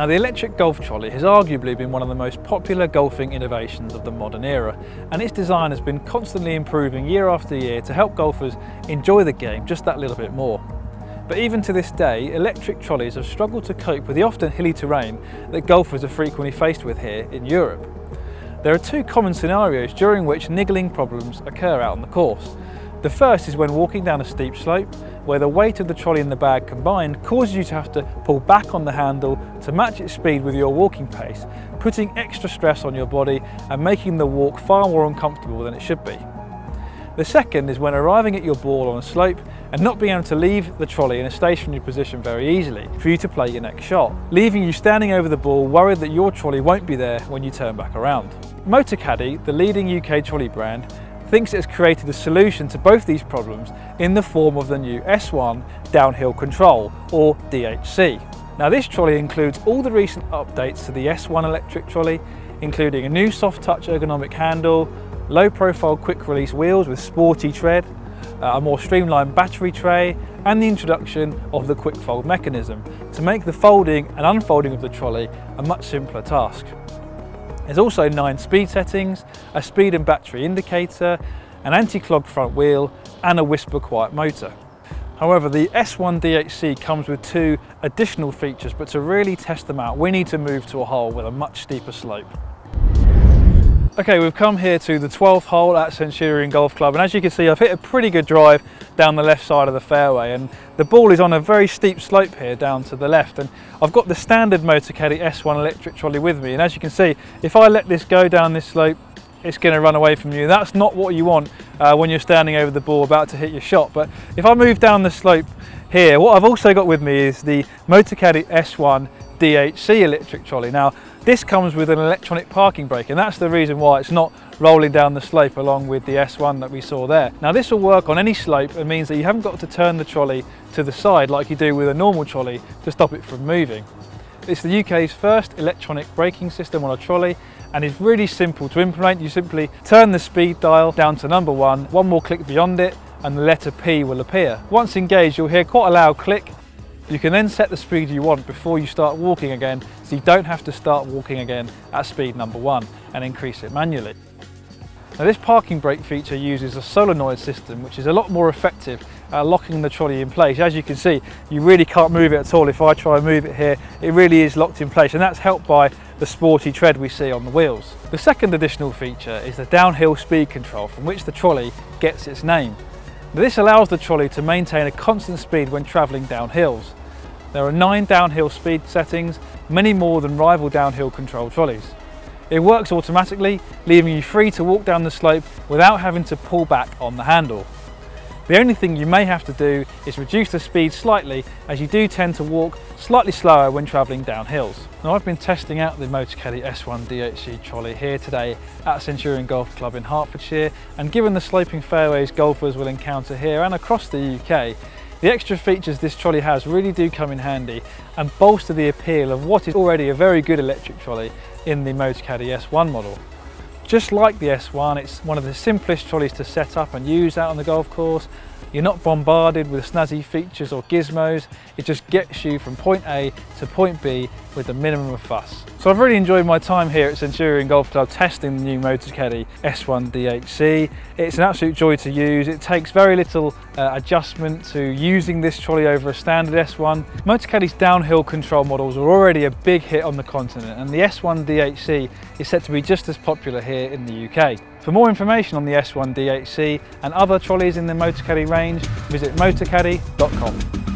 Now, the electric golf trolley has arguably been one of the most popular golfing innovations of the modern era, and its design has been constantly improving year after year to help golfers enjoy the game just that little bit more. But even to this day, electric trolleys have struggled to cope with the often hilly terrain that golfers are frequently faced with here in Europe. There are two common scenarios during which niggling problems occur out on the course. The first is when walking down a steep slope, where the weight of the trolley and the bag combined causes you to have to pull back on the handle to match its speed with your walking pace, putting extra stress on your body and making the walk far more uncomfortable than it should be. The second is when arriving at your ball on a slope and not being able to leave the trolley in a stationary position very easily for you to play your next shot, leaving you standing over the ball worried that your trolley won't be there when you turn back around. Motocaddy, the leading UK trolley brand, thinks it has created a solution to both these problems in the form of the new S1 Downhill Control, or DHC. Now, this trolley includes all the recent updates to the S1 electric trolley, including a new soft touch ergonomic handle, low profile quick release wheels with sporty tread, a more streamlined battery tray, and the introduction of the quick fold mechanism to make the folding and unfolding of the trolley a much simpler task. There's also 9 speed settings, a speed and battery indicator, an anti-clog front wheel, and a whisper quiet motor. However, the S1 DHC comes with 2 additional features, but to really test them out, we need to move to a hole with a much steeper slope. Okay, we've come here to the 12th hole at Centurion Golf Club, and as you can see, I've hit a pretty good drive down the left side of the fairway, and the ball is on a very steep slope here down to the left, and I've got the standard Motocaddy S1 electric trolley with me, and as you can see, if I let this go down this slope, it's going to run away from you. That's not what you want when you're standing over the ball about to hit your shot. But if I move down the slope here, what I've also got with me is the Motocaddy S1 DHC electric trolley. Now, this comes with an electronic parking brake, and that's the reason why it's not rolling down the slope along with the S1 that we saw there. Now, this will work on any slope and means that you haven't got to turn the trolley to the side like you do with a normal trolley to stop it from moving. It's the UK's first electronic braking system on a trolley, and it's really simple to implement. You simply turn the speed dial down to number 1, one more click beyond it, and the letter P will appear. Once engaged, you'll hear quite a loud click. You can then set the speed you want before you start walking again, so you don't have to start walking again at speed number 1 and increase it manually. Now, this parking brake feature uses a solenoid system, which is a lot more effective at locking the trolley in place. As you can see, you really can't move it at all. If I try and move it here, it really is locked in place, and that's helped by the sporty tread we see on the wheels. The second additional feature is the downhill speed control, from which the trolley gets its name. This allows the trolley to maintain a constant speed when travelling down hills. There are 9 downhill speed settings, many more than rival downhill control trolleys. It works automatically, leaving you free to walk down the slope without having to pull back on the handle. The only thing you may have to do is reduce the speed slightly, as you do tend to walk slightly slower when travelling down hills. Now, I've been testing out the Motocaddy S1 DHC trolley here today at Centurion Golf Club in Hertfordshire, and given the sloping fairways golfers will encounter here and across the UK, the extra features this trolley has really do come in handy and bolster the appeal of what is already a very good electric trolley in the Motocaddy S1 model. Just like the S1, it's one of the simplest trolleys to set up and use out on the golf course. You're not bombarded with snazzy features or gizmos. It just gets you from point A to point B with the minimum of fuss. So I've really enjoyed my time here at Centurion Golf Club testing the new Motocaddy S1 DHC. It's an absolute joy to use. It takes very little adjustment to using this trolley over a standard S1. Motocaddy's downhill control models are already a big hit on the continent, and the S1 DHC is set to be just as popular here in the UK. For more information on the S1 DHC and other trolleys in the Motocaddy range, visit motocaddy.com.